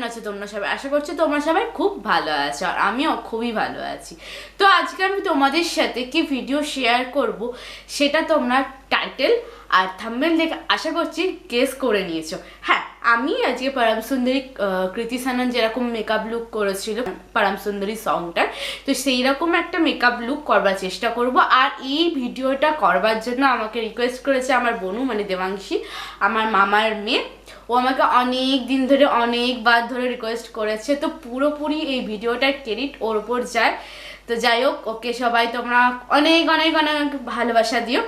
আছো তোমরা সবাই? আশা করছি তোমরা সবাই খুব ভালো আছো, আর আমিও খুবই ভালো আছি। তো আজকে আমি তোমাদের সাথে কি ভিডিও শেয়ার করব সেটা তোমরা টাইটেল আর থাম্বনেল দেখে আশা করছি গেস করে নিয়েছো। হ্যাঁ, আমি আজকে পরম সুন্দরী কৃতি সানন যেরকম মেকআপ লুক করেছিল পরম সুন্দরী সংটার, তো সেই রকম একটা মেকআপ লুক করবার চেষ্টা করব। আর এই ভিডিওটা করবার জন্য আমাকে রিকোয়েস্ট করেছে আমার বোনু, মানে দেবাংশী, আমার মামার মেয়ে। ও আমাকে অনেক দিন ধরে অনেকবার ধরে রিকোয়েস্ট করেছে, তো পুরোপুরি এই ভিডিওটার ক্রেডিট ওর ওপর যায়। তো যাই হোক, ওকে সবাই তোমরা অনেক অনেক অনেক ভালোবাসা দিও।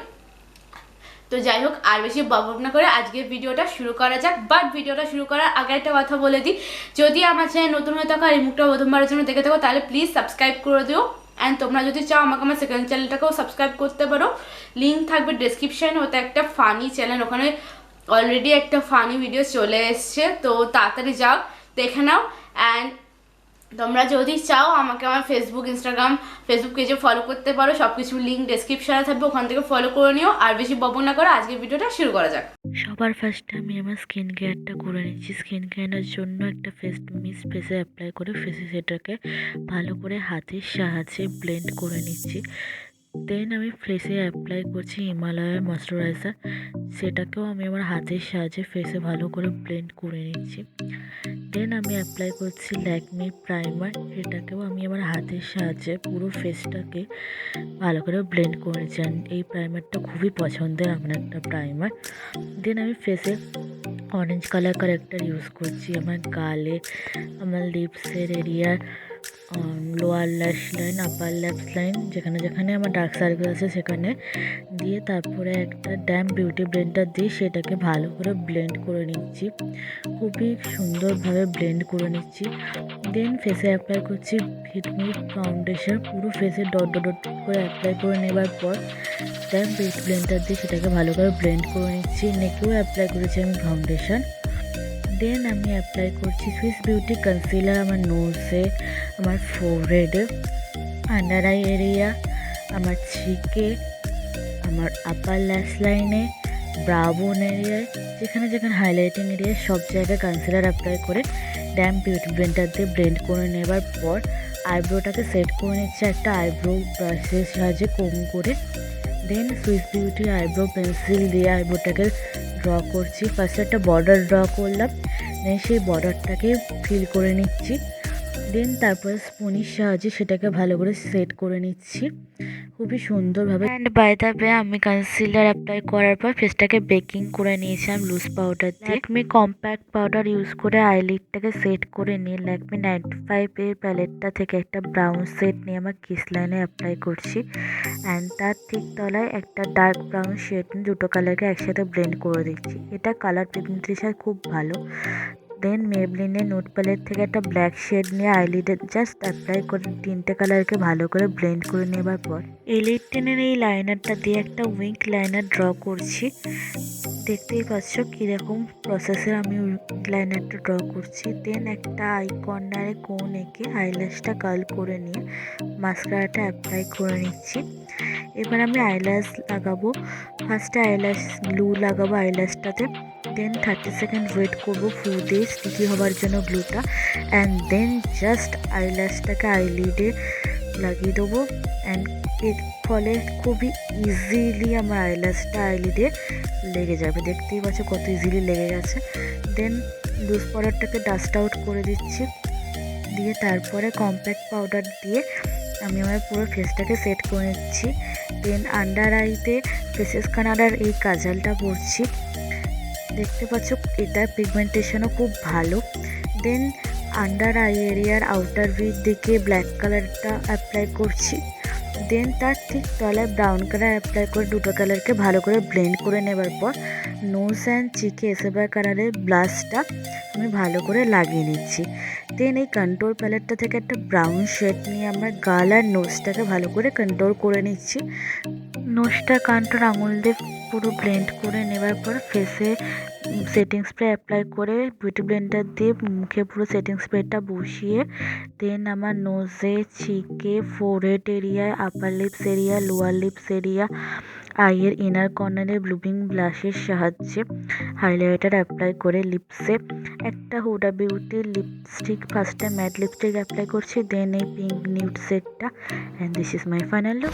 তো যাই হোক, আর বেশি বকবক না করে আজকের ভিডিওটা শুরু করা যাক। বাট ভিডিওটা শুরু করার আগে একটা কথা বলে দিই, যদি আমার চ্যানেল নতুন হয়ে থাকো আর এই মুখটা প্রথমবারের জন্য দেখে থাকো, তাহলে প্লিজ সাবস্ক্রাইব করে দিও। অ্যান্ড তোমরা যদি চাও আমাকে আমার সেকেন্ড চ্যানেলটাকেও সাবস্ক্রাইব করতে পারো, লিঙ্ক থাকবে ডেসক্রিপশানে। ওটা একটা ফানি চ্যানেল, ওখানে অলরেডি একটা ফানি ভিডিও চলে এসছে, তো তাড়াতাড়ি যাও দেখে নাও। অ্যান্ড তোমরা যদি চাও আমাকে আমার ফেসবুক ইনস্টাগ্রাম ফেসবুক পেজে ফলো করতে পারো, সব কিছু লিঙ্ক ডেসক্রিপশনে থাকবে, ওখান থেকে ফলো করে নিও। আর বেশি বকবক না করে আজকের ভিডিওটা শুরু করা যাক। সবার ফার্স্টে আমি আমার স্কিন কেয়ারটা করে নিচ্ছি। স্কিন কেয়ারের জন্য একটা ফেসে অ্যাপ্লাই করে সেটাকে ভালো করে হাতের সাহায্যে ব্লেন্ড করে নিচ্ছি। দেন আমি ফেসে অ্যাপ্লাই করছি হিমালয়ের ময়শ্চারাইজার, সেটাকেও আমি আমার হাতের সাহায্যে ফেসে ভালো করে ব্লেন্ড করে নিচ্ছি। দেন আমি অ্যাপ্লাই করছি ল্যাকমি প্রাইমার, এটাকেও আমি আমার হাতের সাহায্যে পুরো ফেসটাকে ভালো করে ব্লেন্ড করে নিচ্ছি। এই প্রাইমারটা খুবই পছন্দের আমার একটা প্রাইমার। দেন আমি ফেসে অরেঞ্জ কালার কারেক্টার ইউজ করছি আমার গালে, আমার লিপসের এরিয়া, লোয়ার ল্যাশ লাইন, আপার ল্যাশ লাইন, যেখানে যেখানে আমার ডার্ক সার্কেল আছে সেখানে দিয়ে, তারপরে একটা ড্যাম বিউটি ব্লেন্ডার দিয়ে সেটাকে ভালো করে ব্লেন্ড করে নিচ্ছি। খুবই সুন্দরভাবে ব্লেন্ড করে নিচ্ছি। দেন ফেসে অ্যাপ্লাই করছি ফিটমি ফাউন্ডেশন, পুরো ফেসে ডট ডট ডট করে অ্যাপ্লাই করে নেবার পর দেন বিউটি ব্লেন্ডার দিয়ে সেটাকে ভালো করে ব্লেন্ড করে নিচ্ছি। নেকেও অ্যাপ্লাই করেছি আমি ফাউন্ডেশন। দেন আমি অ্যাপ্লাই করছি সুইস বিউটি কনসিলার আমার নোজে, আমার ফোরহেডে, আন্ডার আই এরিয়া, আমার চিকে, আমার আপার ল্যাশ লাইনে, ব্রাবোন এরিয়ায়, যেখানে যেখানে হাইলাইটিং এরিয়ায় সব জায়গায় কনসিলার অ্যাপ্লাই করে ড্যাম বিউটি ব্লেন্ডার দিয়ে ব্লেন্ড করে নেবার পর আইব্রোটাকে সেট করে নিচ্ছে একটা আইব্রো ব্রাশের সাহায্যে কম করে। দেন সুইস বিউটি আইব্রো পেন্সিল দিয়ে আইব্রোটাকে ড্র করছি। ফার্স্টে একটা বর্ডার ড্র করলাম, দেন সেই বর্ডারটাকে ফিল করে নিচ্ছি। দেন তারপরে স্পুনির সাহায্যে সেটাকে ভালো করে সেট করে নিচ্ছি খুবই সুন্দরভাবে। অ্যান্ড বাই দ্য ওয়ে আমি কনসিলার অ্যাপ্লাই করার পর ফেসটাকে বেকিং করে নিয়েছিলাম লুজ পাউডার দিয়ে। ল্যাকমি কম্প্যাক্ট পাউডার ইউজ করে আইলিডটাকে সেট করে নিয়ে ল্যাকমি 95 এর প্যালেটটা থেকে একটা ব্রাউন শেড নিয়ে আমার কিস লাইনে অ্যাপ্লাই করছি। অ্যান্ড তার ঠিক তলায় একটা ডার্ক ব্রাউন শেড নিয়ে দুটো কালারকে একসাথে ব্লেন্ড করে দিচ্ছি। এটা কালার পিগমেন্টেশন খুব ভালো। দেন মেবলিনের নোট প্যালেট থেকে একটা ব্ল্যাক শেড নিয়ে আইলিডে জাস্ট অ্যাপ্লাই করে তিনটে কালারকে ভালো করে ব্লেন্ড করে নেবার পর এলিট টেনের এই লাইনারটা দিয়ে একটা উইঙ্ক লাইনার ড্র করছি। দেখতেই পাচ্ছ কীরকম প্রসেসে আমি উইঙ্ক লাইনারটা ড্র করছি। দেন একটা আই কর্নারে কোন এঁকে আইল্যাশটা কার্ল করে নিয়ে মাস্কারাটা অ্যাপ্লাই করে নিচ্ছি। এবার আমি আইল্যাশ লাগাবো। ফার্স্টে আইল্যাশ গ্লু লাগাবো আইল্যাশটাতে, দেন 30 সেকেন্ড ওয়েট করবো ফুল দিয়ে স্টিকি হওয়ার জন্য গ্লুটা, অ্যান্ড দেন জাস্ট আইল্যাশটাকে আইলিডে লাগিয়ে দেবো। অ্যান্ড এর ফলে খুবই ইজিলি আমার আইল্যাশটা আইলিডে লেগে যাবে। দেখতেই পাচ্ছ কত ইজিলি লেগে গেছে। দেন লুজ পাউডারটাকে ডাস্ট আউট করে দিচ্ছি, দিয়ে তারপরে কম্প্যাক্ট পাউডার দিয়ে আমি আমার পুরো ফেসটাকে সেট করে নিচ্ছি। দেন আন্ডার আইতে ফেসেস কানাডার এই কাজলটা পরছি, দেখতে পাচ্ছ এটার পিগমেন্টেশনও খুব ভালো। দেন আন্ডার আই এরিয়ার আউটার ভির দিকে ব্ল্যাক কালারটা অ্যাপ্লাই করছি। দেন তার ঠিক তলায় ব্রাউন কালার অ্যাপ্লাই করে দুটো কালারকে ভালো করে ব্লেন্ড করে নেবার পর নোজ অ্যান্ড চিকে এসেবার কালারের ব্লাশটা আমি ভালো করে লাগিয়ে নিচ্ছি। দেন এই কন্ট্রোল প্যালেটটা থেকে একটা ব্রাউন শেড নিয়ে আমার গাল আর নোজটাকে ভালো করে কন্ট্রোল করে নিচ্ছি। নোজটা কানটার আঙুল দিয়ে পুরো ব্লেন্ড করে নেবার পর ফেসে সেটিং স্প্রে অ্যাপ্লাই করে বিউটি ব্লেন্ডার দিয়ে মুখে পুরো সেটিং স্প্রেটা বসিয়ে দেন আমার নোজে, চিকে, ফোরহেড এরিয়ায়, upper lips area, lower lips area আইয়ের ইনার কর্নারে ব্লুবিং ব্লাশের সাহায্যে হাইলাইটার অ্যাপ্লাই করে লিপসে একটা হুডা বিউটির লিপস্টিক ফার্স্টে ম্যাট লিপস্টিক অ্যাপ্লাই করছি, দেন এই পিঙ্ক নিউড সেটটা, and this is my final look.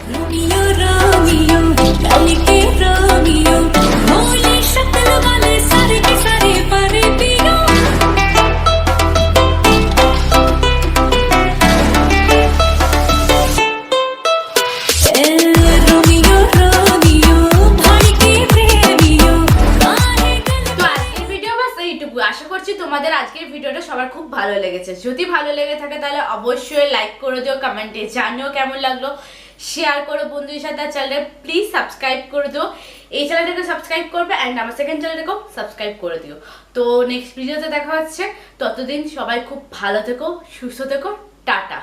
আশা করছি তোমাদের আজকের ভিডিওটা সবার খুব ভালো লেগেছে। যদি ভালো লেগে থাকে তাহলে অবশ্যই লাইক করে দিও, কমেন্টে জানিও কেমন লাগলো, শেয়ার করো বন্ধুদের সাথে। চ্যানেলে প্লিজ সাবস্ক্রাইব করে দিও, এই চ্যানেলটাকে সাবস্ক্রাইব করবে অ্যান্ড আমার সেকেন্ড চ্যানেলটাকেও সাবস্ক্রাইব করে দিও। তো নেক্সট ভিডিওতে দেখা হচ্ছে, ততদিন সবাই খুব ভালো থেকো, সুস্থ থেকো, টাটা।